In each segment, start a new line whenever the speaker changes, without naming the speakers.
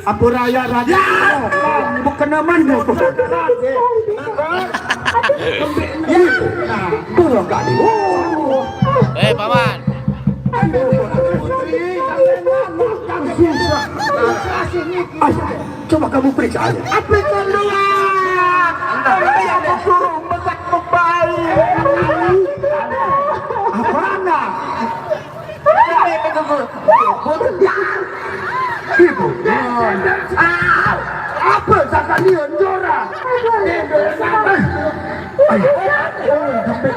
Abu Raya Raja. Bukan namanya tuh. Tolong kali.
Paman.
Coba kamu periksa aja. Apa keluar? Saya suruh masak kembali. Apa anda? Ibu. Apa sakalian Jora?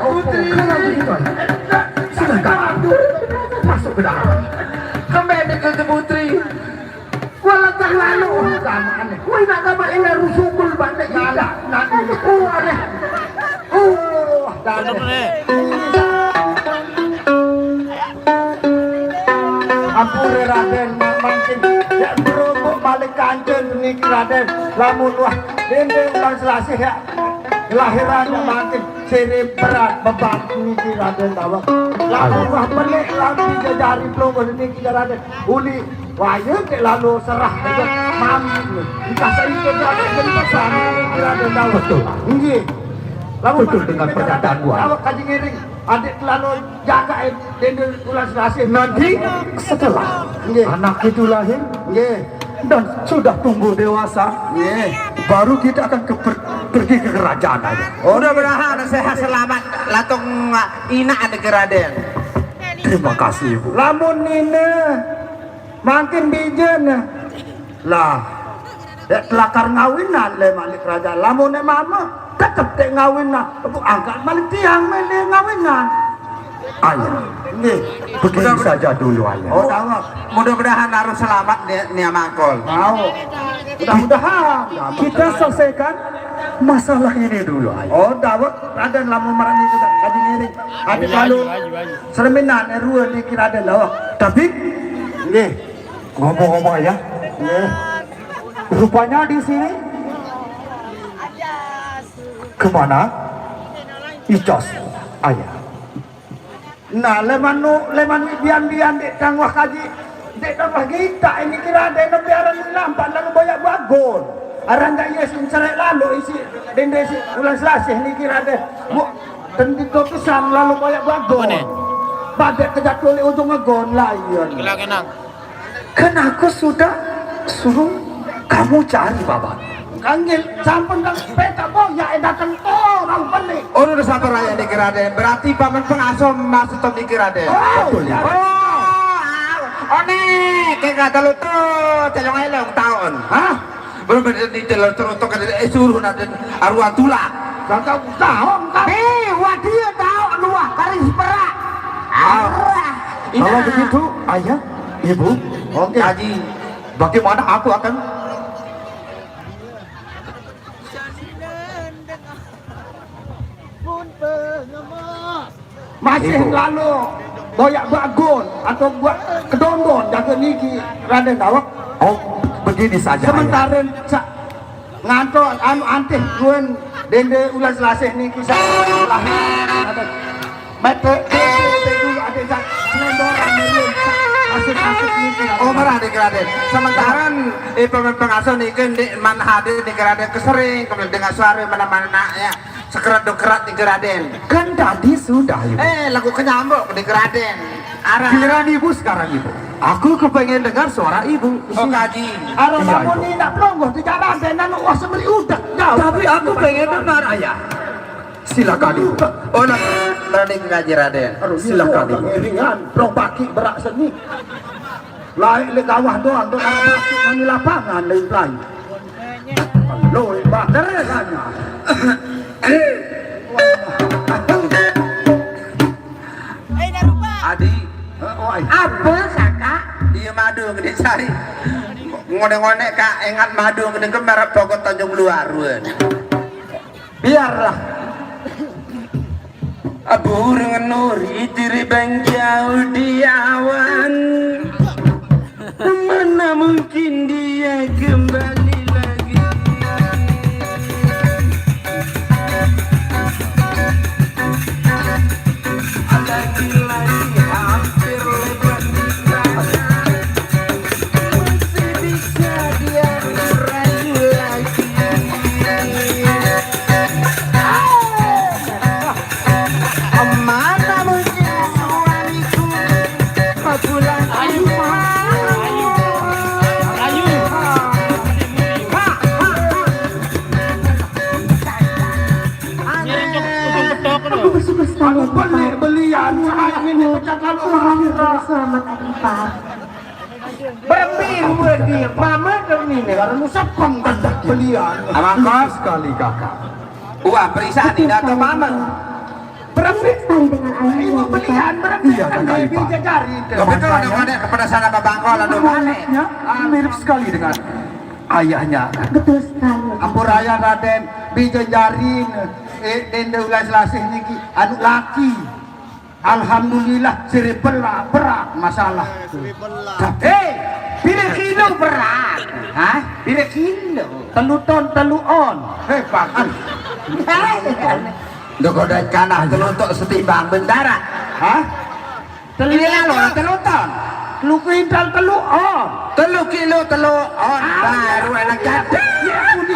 Putri. Silakan masuk ke dalam. Kembali ke Putri. Wala lalu sama aneh. Woi nak apa ini rusukul bandek gala. Nanti aneh. Ampun Raden makin ya berubuk balik kancen niki Raden. Lamun wah dende ulang selasih ya. Kelahirannya makin seri berat beban niki Raden tahu. Lamun wah pelik lagi jajari pelongo niki Raden. Uli wayang lalu serah dengan mami dikasih itu Raden jadi pesan niki Raden tahu. Betul. Nggih. Betul dengan pernyataan gua. Awak kaji ngiring adik lalu jaga dende ulang selasih nanti setelah anak itu lahir dan sudah tumbuh dewasa baru kita akan pergi ke kerajaan aja.
Mudah-mudahan sehat selamat latung ina ada Raden.
Terima kasih Ibu. Lamun nina makin bijen lah telakar ngawinan le malik kerajaan. Lamun mama tetap tak ngawinan angkat balik tiang mele ngawinan. Ayah nih begini saja dulu ayah.
Oh tahu. Mudah-mudahan harus selamat nih mangkol.
Mau mudah-mudahan kita selesaikan masalah ini dulu ayah. Oh dawat Raden lamun marani sudah kaji ngiring adik lalu sereminan erua di Raden dawat. Tapi nih ngomong-ngomong ya rupanya di sini kemana? Icos ayah. Nah leman bian dek kang wakaji dek tambah kita ini kira dek biaran lampat lalu banyak bagon. Aran dak yes mencerai lalu isi dende isi ulang selasih ini kira dek bu tentu kesan lalu banyak bagon. Badek kejatuh ujung ngegon layan. Kan aku sudah suruh kamu cari babat. Kanggil sampun kang peta boya datang orang balik.
Oh udah sampai raya di Raden. Berarti paman pengasuh masuk di Raden.
Betul ya.
Oh nih kayak kata lu tuh telung elong tahun. Hah? Belum di telur terus ke suruh nanti arwah tula.
Kau tahu kan? Wadia tahu luah karis perak. Kalau begitu ayah, ibu, oke Haji. Bagaimana aku akan masih lalu boyak bagon atau buat kedondon jaga niki Raden Dawak. Oh begini saja sementara ngantor anu antih guen dende ulas lasih niki saya lahir mete dulu ada selendoran milih masuk niki.
Oh marah di Raden. Sementara pemain pengasuh niki di mana hadir di Raden kesering kemudian dengan suara mana-mana ya. Sekerat dokerat di Raden.
Kan tadi sudah ibu.
Lagu kenyambuk di Raden.
Giliran ibu sekarang ibu. Aku kepengen dengar suara ibu.
Oh kaji.
Arah namun tidak pelongoh di jalan dan wah semeri udah. Tapi aku pengen dengar ayah. Silakan ibu.
Oh nah, Raden ngaji Raden.
Silakan ibu. Ringan, plong paki berak seni. Lain le kawah doang doang masuk di lapangan lain. Loh, bakar kan.
Adi,
apa kakak?
dia madu gede cari. Ngone-ngone kak ingat madu gede kemerap pokok Tanjung Luar.
Biarlah.
Abu nuri diri bang jauh di awan. Mana mungkin dia kembali. Dia
Iya, mama demi nih karena musab penggandak belian.
Amangkos
Sekali kakak.
wah periksa nih datang mama
Berapa?
sekali dengan ayahnya
Ibu
yang
belian berapa?
Iya, kakak,
Ibu
Pak.
jajari.
lo betul ada kepada sana ke Bangkol ada
Anaknya mirip sekali dengan ayahnya.
betul sekali.
Ampuraya Raden bijajarin dende ulas lasih niki anu laki. Alhamdulillah siri berat masalah. Bila kilo berat. Hah? Bila kilo. Telu ton telu on. Pakan.
dogodai kanah teluntuk setimbang bendara
Hah?
ini lalu telu ton
Telu kuintal telu on.
3 kilo telu on baru enak jadi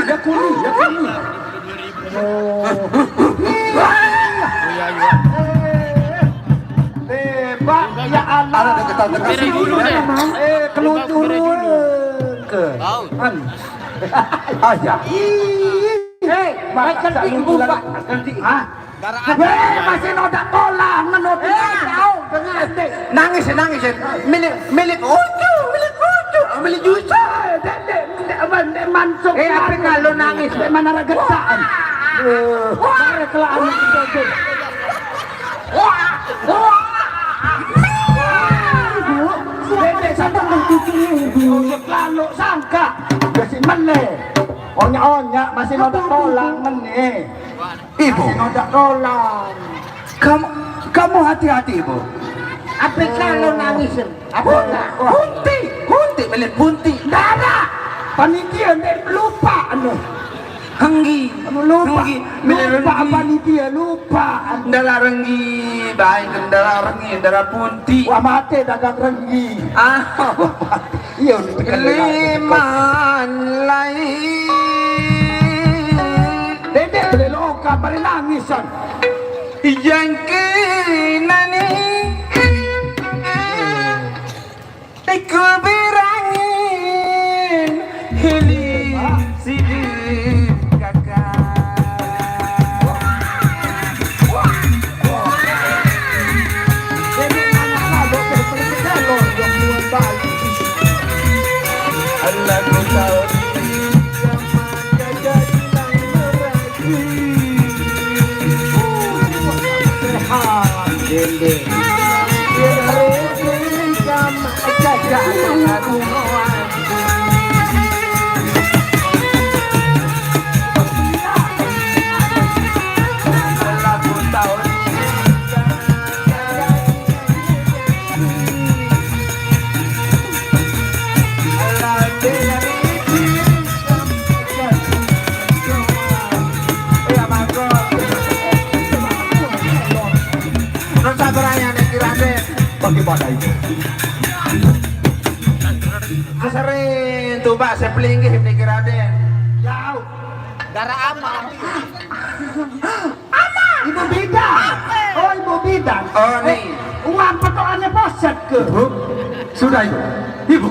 Ya kuni. Pak, ya Allah.
ada dekat-dekat
Beri dulu deh.
Kelucu ke.
Tahu.
Aja. Makan ibu Pak. Hah? Masih noda kolam, noda tahu dengan
nangis milik ucu milik juta
Mansuk. Apa kalau nangis? Mana ragesaan? Mari kelaan itu. Dedek sampai mencucinya ibu. Lalu sangka. Kasih meneh. Onya masih noda kolam meneh.
ibu
Masih noda kolam.
kamu hati-hati ibu
Apa kalau nangis? Apa enggak?
hunti milik hunti
Dada. Panitia nek lupa anu.
henggi
Lupa.
milik
Lupa
henggi
panitia lupa.
kendala renggi baik kendala renggi kendala punti
Wah mati dagang renggi.
ah
Iya
liman lain
Dedek beli loka beli nangisan.
yang kinani iku berangin hili sidik
Dedek anak-anak dokter beli kelor yang buat bayi.
Allah ku tahu
Dedek. Sama jaga aku.
Allah ku tahu
Bagaimana itu?
Asarin tuh Pak saya pelinggih di Raden.
Jauh.
Darah aman.
Ibu bidan. Oh ibu bidan.
Oh nih
Uang petokannya poset ke.
Sudah ibu. Ibu,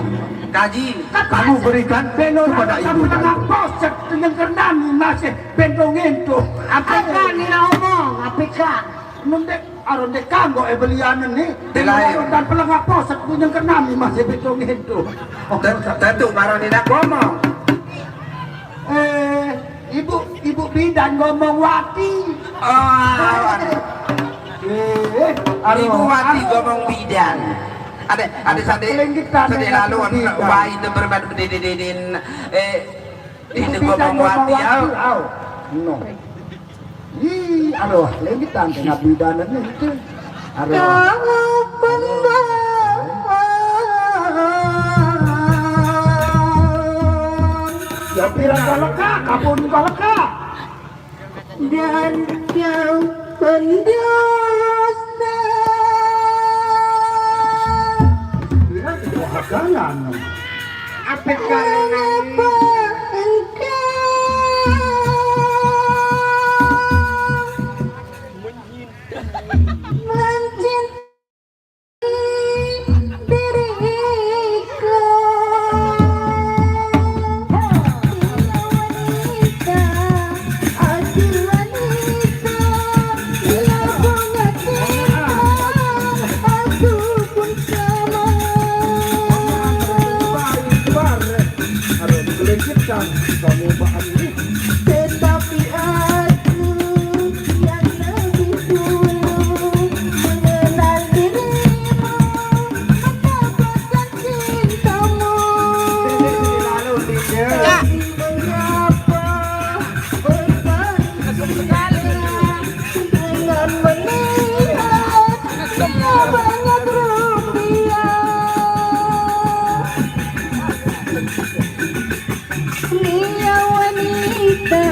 kaji
kamu berikan kepada ibu
Tengah
tadi.
poset dengan kenani masih bentong itu. Apakah ini ngomong? Apakah? Nundek aron dek kanggo belianan nih.
Delayan.
Dan pelengah poset punya kenani masih bentong itu.
tentu marah tidak ngomong
Ibu bidan ngomong wati.
oh ibu wati
anu.
ngomong bidan ada sade lalu wah itu berbeda didin itu ngomong wati ya
No. Ih, aduh, lengitan tengah bidanan itu. Aduh. Ya pirang koleka, kapun koleka.
Dan kau pendosa.
Pirang itu hagangan. Apa
Apa mencintai diriku? Wanita, hati wanita, bila bunga cinta, aku pun sama.
Lekitkan kamu bahan ini.
Tetapi aku yang lebih dulu mengenal dirimu, mendapatkan cintamu.
Lalu dia.
Mengapa bertanya dengan melihat dia banyak rupiah? Dia wanita,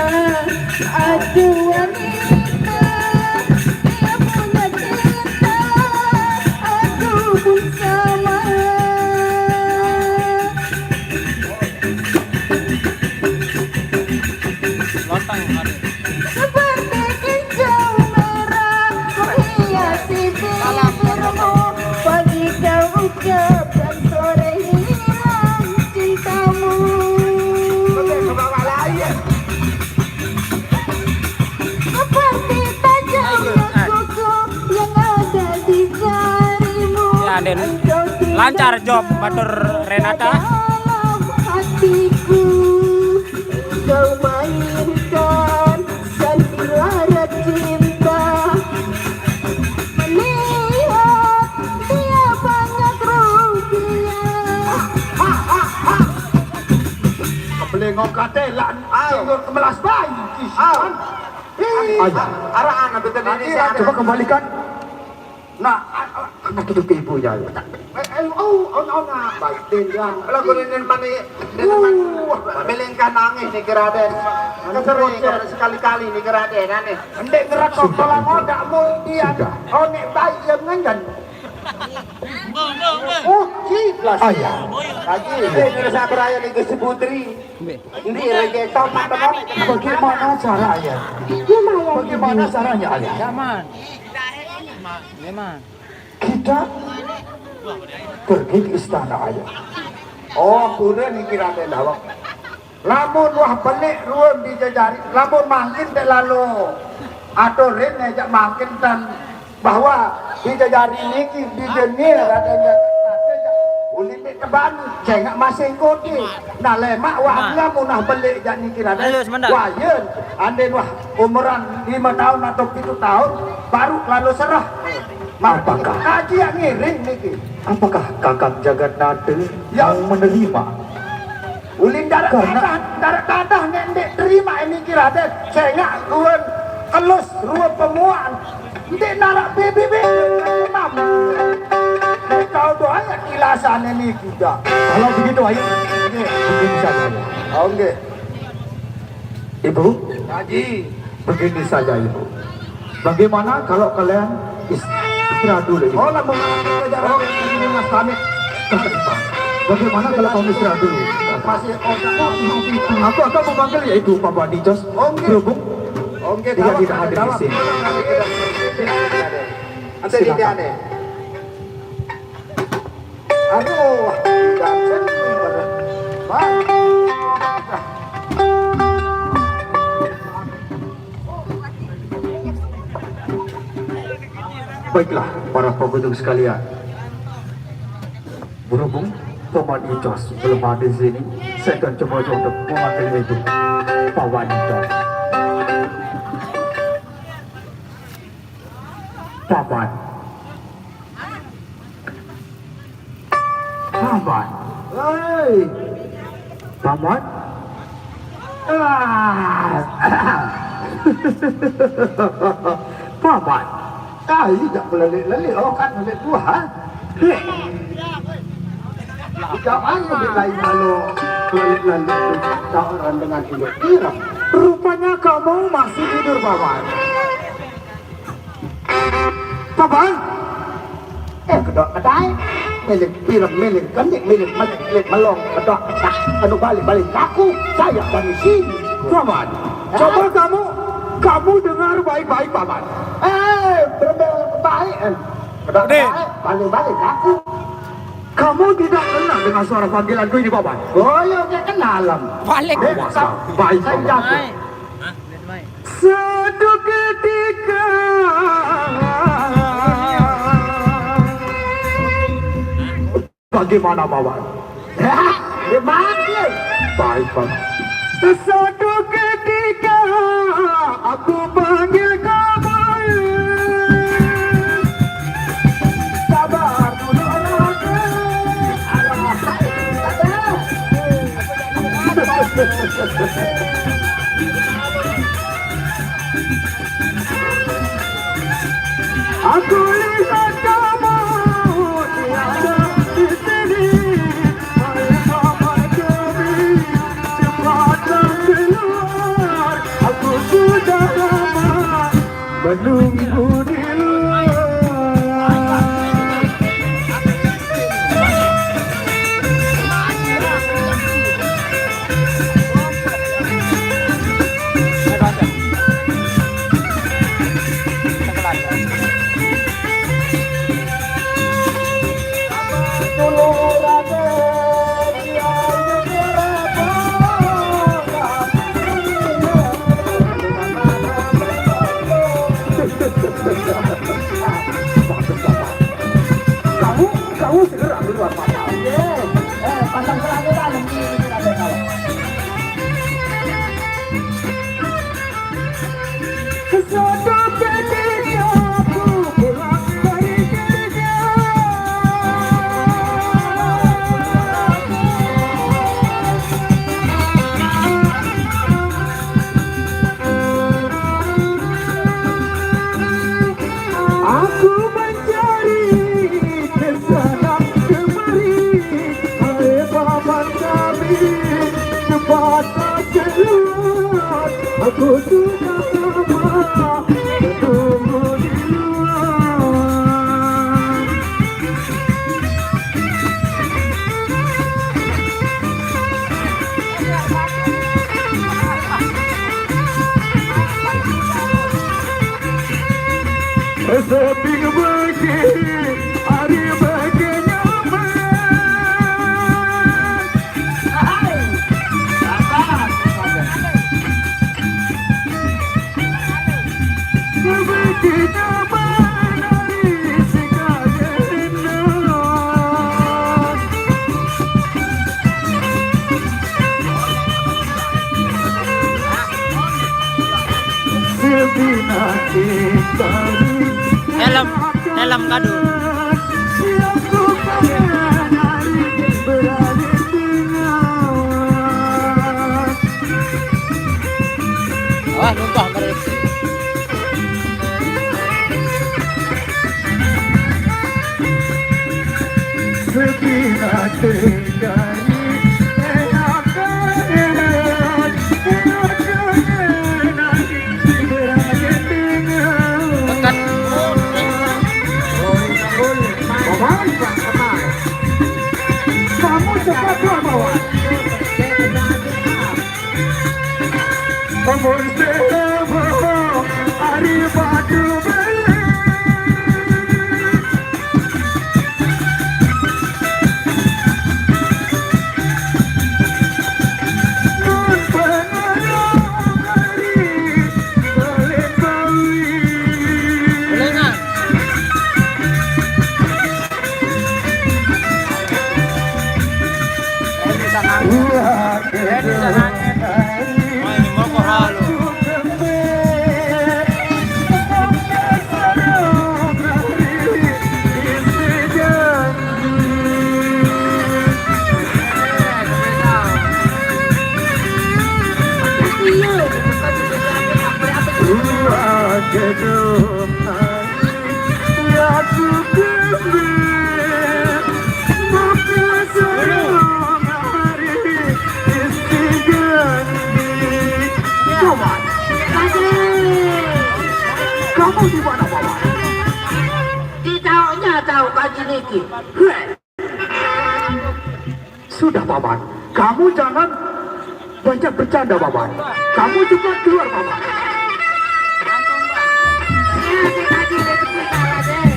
aduh wanita, dia punya cinta, aku pun sama. Seperti hijau merah menghiasi bibirmu, pagi kau ucapkan, sore hilang cintamu. Seperti tajamnya kuku yang ada di jarimu.
Ya, Den.
Engkau tidak
Lancar job, Batur Renata.
dalam hatiku. Kau mainkan sandiwara cinta, melihat dia banyak rupiah.
Pelengok katelan, tinggal kemelas bayi. Kisan.
Ayah,
Arahan apa tadi ini?
coba kembalikan.
Nah,
Nak hidup ke ibu ya.
baik dengan.
Kalau kunin pani, melengkan nangis nih keraden. Kesering sekali-kali nih keraden aneh.
Ndek gerak kok kalau ngodak mul dia. Oh nek baik yang ngan. Oh, ciklas.
Ayah,
Lagi, ini saya beraya nih ke Putri. Ini lagi tomat teman.
bagaimana cara ayah? Bagaimana caranya ayah?
Zaman. Memang.
Kita pergi ke istana ayah.
Oh, kuren nih kira ada lawak. Lamun wah balik ruang dijajari. Lamun makin tak lalu. Aturin aja makin dan bahwa dijajari niki di dunia adanya. Uli mek teban, jengak masing koti. Nah lemak wah lamun nah balik jak niki ada.
Ayo, sebentar.
Wah yen, anden wah umuran 5 tahun atau 7 tahun baru lalu serah.
Apakah?
Haji yang ngiring niki.
Apakah Kakang Jagatnata
Ya.
mau menerima?
Ulin darat kadah nek terima ini kira deh. Saya ruang kelus ruang pemuan. Ndek narak BBB mam. Nek kau doa ya kilasan ini juga.
Kalau begitu ayah, begini saja ayah.
Oh nggih.
Ibu,
Haji.
begini saja ibu. Bagaimana kalau kalian istirahat dulu ibu?
Oh lah mengajar ini Mas Kamit.
Bagaimana kalau kamu istirahat dulu?
Masih
Aku akan memanggil yaitu Pak Bani Jos.
Oke.
Berhubung
Oke,
dia tidak hadir di sini.
Nanti di aneh.
Aduh, jangan Pak.
Baiklah, para pengunjung sekalian. Berhubung Paman Ijos belum hadir di sini, saya akan coba untuk memanggil itu Paman Ijos. Paman. Paman.
Hei.
Paman. Paman.
Ah, ini tak melelik-lelik. Oh kan melelik tua, ha? Jangan lebih lain kalau melelik-lelik tawaran dengan hidup tiram. Rupanya kamu masih tidur, Paman. Paman? Kedok kedai. Milik tiram, milik kenik, milik melong, kedok kedak. Anu balik-balik aku, saya dari sini.
Paman. Coba kamu dengar baik-baik, Paman.
Berbel baik. Kedok
Dek.
kedai, balik-balik aku.
Kamu tidak kenal dengan suara panggilanku ini, Paman?
Oh, ya udah kenalan.
Balik.
Baik,
Saya
Paman.
jago.
Suatu ketika bagaimana, Paman?
Dia mati.
Baik, Paman. Suatu ketika aku panggil kamu. Sabar dulu anakku. Aku lihat kamu tiada di sini. Mama kami cepat keluar. Aku sudah lama menunggu di luar. Kamu segera keluar mata. Pasang selangkah nanti kita dengar. Suatu ketika aku pulang dari kerja. Aku mencari kesana kemari. Hai paman kami cepat keluar. Aku sudah lama menunggu di luar. Sepi bagi hari bagi nyaman. Bagi nyaman hari sekalian. Sepi nanti kali.
Helm gaduh. Wah, numpah mereka. Kamu cepat keluar bawah. Kamu hari batu Kamu di mana, Paman?
Ditaunya tahu kaji niki.
Sudah, Paman. Kamu jangan banyak bercanda, Paman. Kamu cepat keluar, Paman.
Kaji niki kita Raden.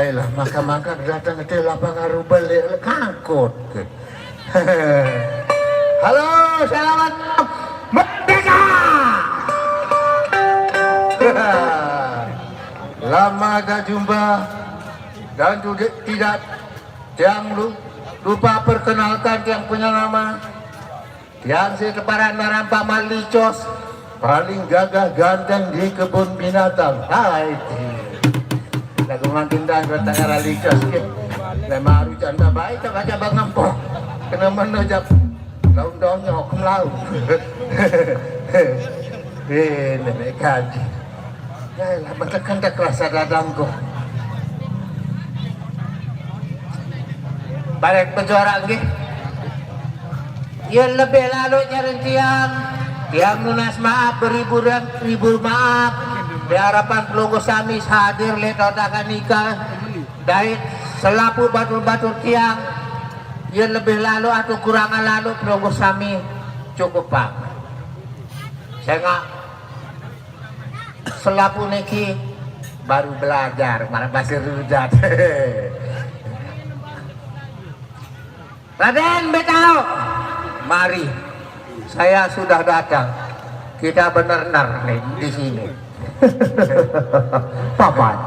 Ayolah, maka datang ke lapangan rubel kangkut. Halo, selamat merdeka. Lama tak jumpa dan juga tidak lupa perkenalkan yang punya nama yang si keparan Marampa Malicos paling gagah ganteng di kebun binatang. Hai. Lagu makin dan kota Malicos ke. Lema aru canda baik tak baca bang nampo. Kena menojak daun-daun nyok melau. Nenek kaji. Ya lah, menekan tak rasa dadangku. Balik berjuara lagi. Ya lebih lalu nyari tiang lunas maaf beribu maaf. Di harapan pelunggu samis hadir letotakan nikah. Dari selapu batur-batur tiang. Ya lebih lalu atau kurangan lalu pelunggu sami cukup pak. Saya nggak selapu niki baru belajar mana masih rujat. Raden Betao, mari saya sudah datang. Kita benar-benar nih di sini.
Paman.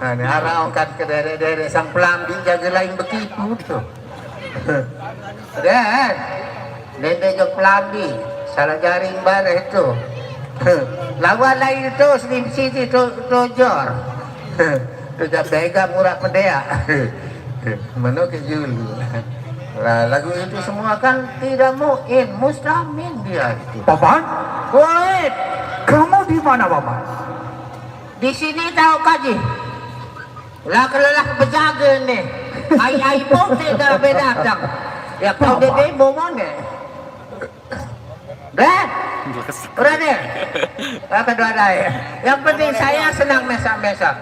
Ini arah angkat ke daerah sang pelambing jaga lain begitu tuh. Dan nende jok pelambing salah jaring bareh itu. Lawan lain itu Slim City Tojor. Tidak bega murah pedea. Menukis dulu. Lah lagu itu semua kan tidak mustamin dia itu.
Paman,
Wait,
kamu di mana, Paman?
di sini tahu kaji. Lah kelelah berjaga nih. Ai pun tidak berdatang. Ya kau dede momone. Dan Raden, kedua daya. Yang penting saya senang mesak-mesak.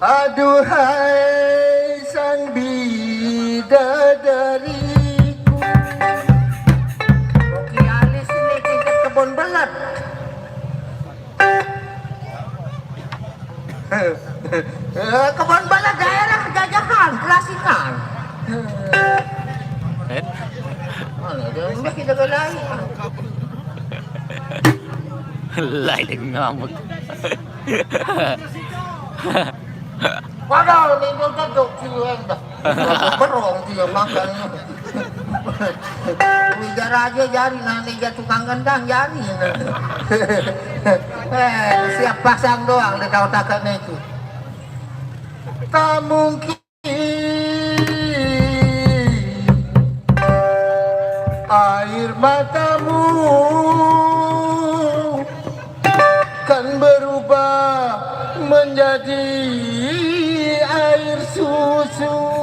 Aduhai sang bidadariku, Roki alis ini tingkat kebun belet. Kebun belet daerah jajahan, kelasingan. Mana dia udah kita gelai.
Lain ngamuk.
Waduh, ini udah cium dah. Berong dia makan. Wijar aja jari nanti dia tukang gendang jari. Siap pasang doang di kau takkan itu. Tak mungkin air matamu kan berubah menjadi air susu.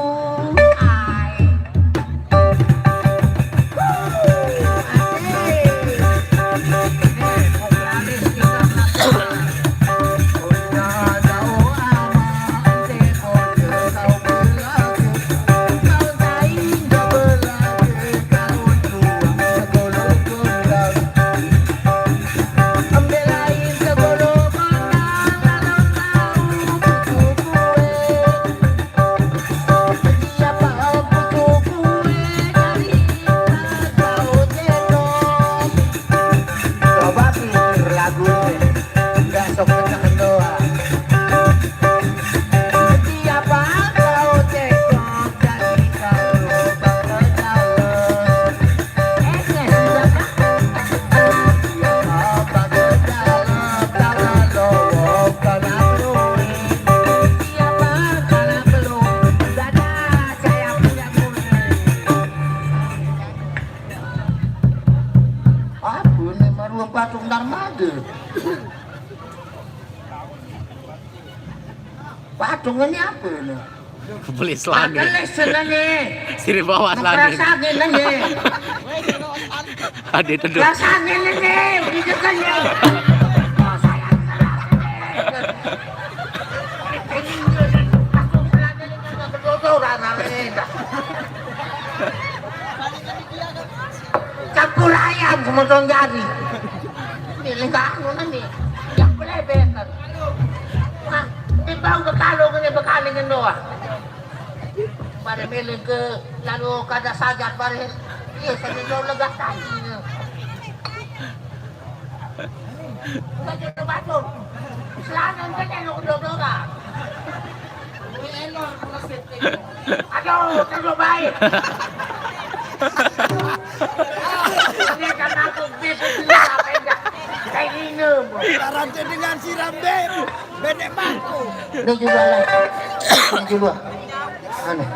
Patung Darmada. Patungannya apa ini?
Beli selani.
Ada selani.
Sini bawa selani.
Rasanya ini.
Ada itu.
Rasanya ini. Beli dekatnya. Campur ayam sama tong jari. Ini enggak anu nanti. Yang boleh bener. nendo ah. Pada miling ke lalu kada sajat pada iya saya nendo lega tadi. Baca baca. Selanan kan yang udah. Aduh, terlalu baik. Ini kan aku bisa apa enggak? Kayak gini.
Rantai dengan siram bedek bangku.
Ini juga lah. Ini juga. Aneh.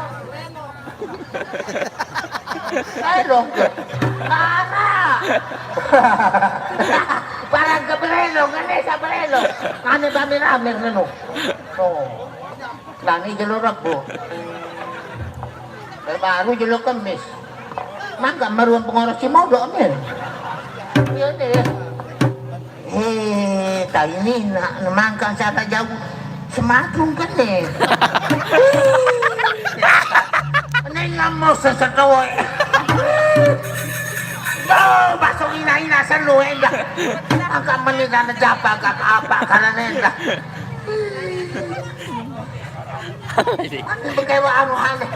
Ayo dong. Parah. Parang keberelong, aneh sa berelong. Aneh rame-rame neno. Oh. Lani jelurap po. Baru jelur kemis. Mangga maruan pengoros si mau doang ya. Yun eh. Tayo ini namangkang sa jauh sematung kan eh. Anay nga mo sa sakawa eh. Basong ina-ina sa luwenda. Ang kamanila na japa kakapa karanenda. Ano ba kayo ano-ano?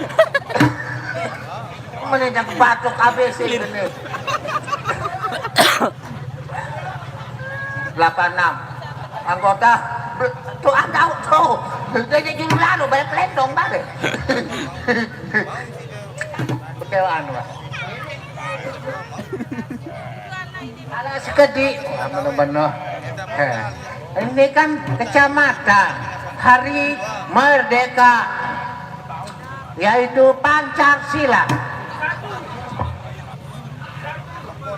Manidag batok abis eh. 86 anggota tuh tahu tuh jadi jumlah lo banyak lendong banget kecewaan pak ala sekedi benar-benar ini kan kecamatan Hari Merdeka yaitu Pancasila.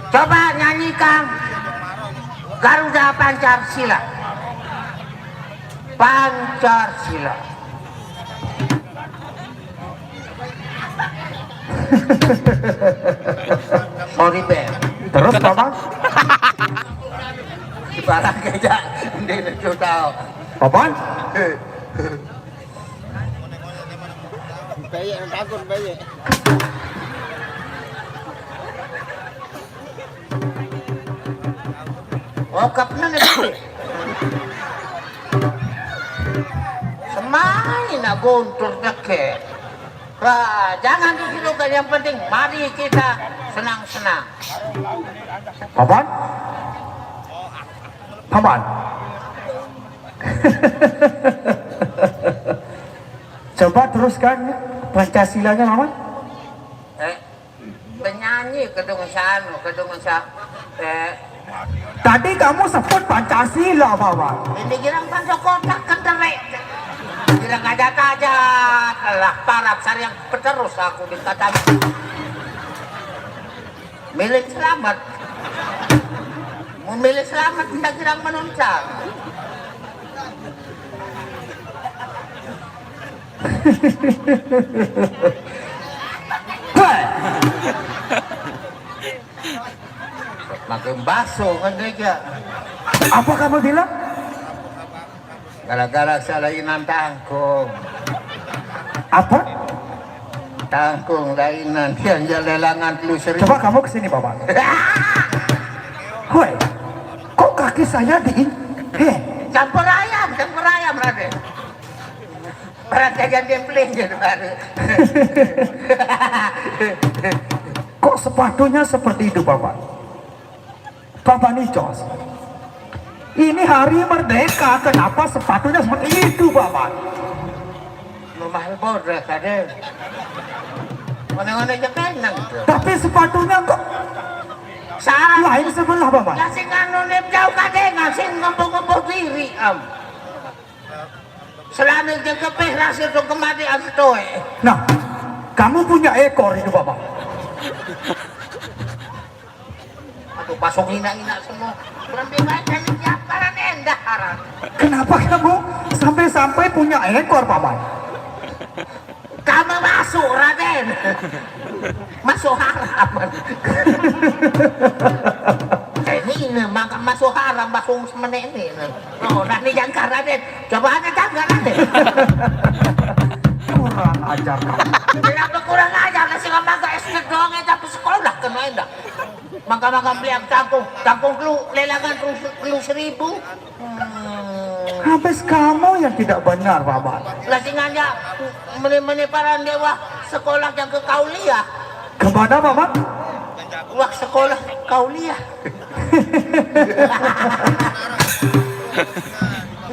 Coba nyanyikan Garuda Pancasila. Pancasila. Sorry be.
Terus Paman?
Di barang keja, hindi na tahu.
Paman?
Bayi ang takon bayi.
Okap na nih. Semai na guntur deke. Wah, jangan dihilangkan, yang penting mari kita senang-senang.
Paman? Paman? Coba teruskan Pancasilanya, Paman.
Penyanyi kedung sa
Tadi kamu sebut Pancasila, Paman.
ini girang pancokotak kenderek. Girang kajat-kajat. Alah, parap sariang peterus aku dikatakan. Milih selamat. Memilih selamat tidak girang menuncar. Makin baso kan dia.
Apa kamu bilang?
Gara-gara salainan tangkung.
Apa?
Tangkung lainan yang jalelangan telusuri.
Coba kamu kesini, Paman. Woi, kok kaki saya
Campur ayam Raden. Berat jajan gambling jadi baru.
Kok sepatunya seperti itu, Paman? Paman Icos, ini hari merdeka, kenapa sepatunya seperti itu, Paman?
Mahal bodoh Raden. Mana-mana aja kenang tuh.
Tapi sepatunya kok
Salah.
lain sebelah, Paman.
Kasih nganunim jauh kadang, kasih ngempung-ngempung diri Selama jaga pehlas itu kemati astoe.
Nah, kamu punya ekor itu, Paman.
Aduh, pasok hina-hina semua. Berarti baca ni siaparan endah haram.
Kenapa kamu sampai-sampai punya ekor, Paman?
Kamu masuk, Raden. Masuk haram. Ini maka masuk haram, masuk semenek ini. Oh, nah ini jangka Raden. Coba aja jangka Raden.
Kurang ajar kamu.
Kenapa kurang ajar? Nasi ngomong ke SD doang, tapi sekolah kena endah. Mangka-mangka beli ang tangkong kelu, lelangan kelu 1.000.
Habis kamu yang tidak benar, Bapak.
Lasingannya meni-meni para dewa sekolah yang ke Kauliah.
Kemana, Bapak?
Wah sekolah Kauliah.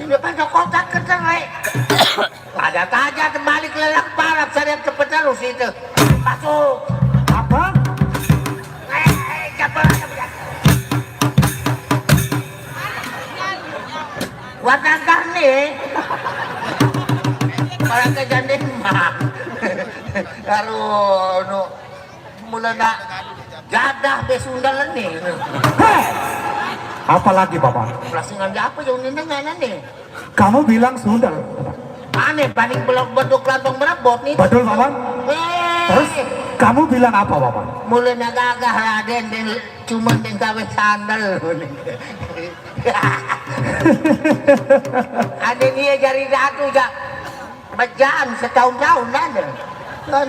Ini pada kotak keterai. Ada taja terbalik lelak parap saya cepet terus itu. Masuk.
Apa?
Watangkah nih. Parang kejanin mah. Karo no mula na gadah besundalan nih.
Apalagi, Bapak?
Lasingan apa yung ninanganan nih?
Kamu bilang sundal.
Aneh, paling belok beduk lantong berabot nih.
Betul, Bapak? Terus kamu bilang apa, Bapak?
Mula nagagah raden din cuma din kami sandal. Ada dia jari datu ja. Bajaan setahun-tahun ada.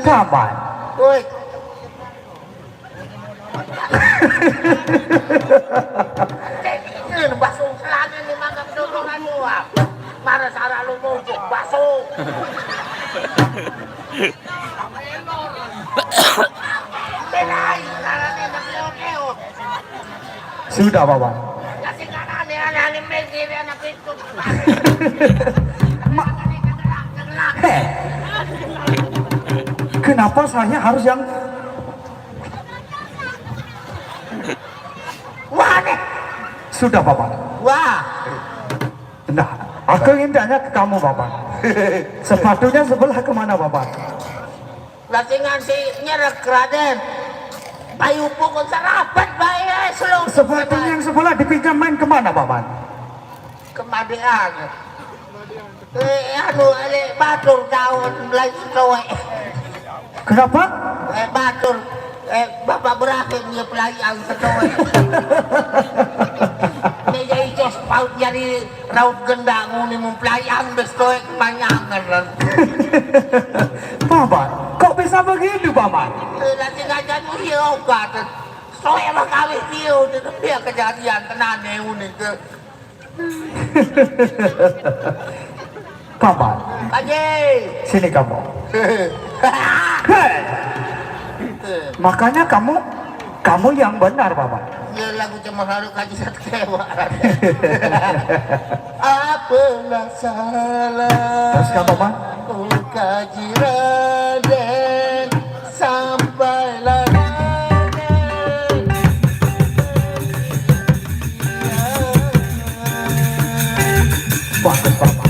Kapan?
Woi. Ini basung selana ni mangga dorongan lu. Para sara lu muncul basung. Belai karane nagleot-leot.
Sudah, Bapak.
Kasi karane ana megi anak itu.
Kenapa saya harus yang
Wah nih.
sudah, Bapak?
Wah.
Nah, aku ingin tanya ke kamu, Bapak. Sepatunya sebelah kemana, Bapak?
Latingan si nyerek Raden. Payu pukul sarapat bae slow.
Sepatunya yang sebelah dipinjam main kemana, Bapak?
Kemadean. Anu ale batur tahun mulai soe.
Kenapa?
Batur bapak berakhir dia pelayang soe. Meja ijos paut jadi raut gendang uni memplayang bestoe kepanjangan.
Bapak, kok bisa begitu, Bapak?
Nanti ngajan hiu kata. Soe mah kawin hiu itu dia kejadian tenan uni ke.
Bapak,
Aje.
sini kamu. Makanya kamu yang benar, Bapak.
Dia lagu cuma harus kaji satu kewa. Apalah salah.
Terus kamu, Bapak?
Kaji Raden sampailah Raden.
Bagus, Bapak.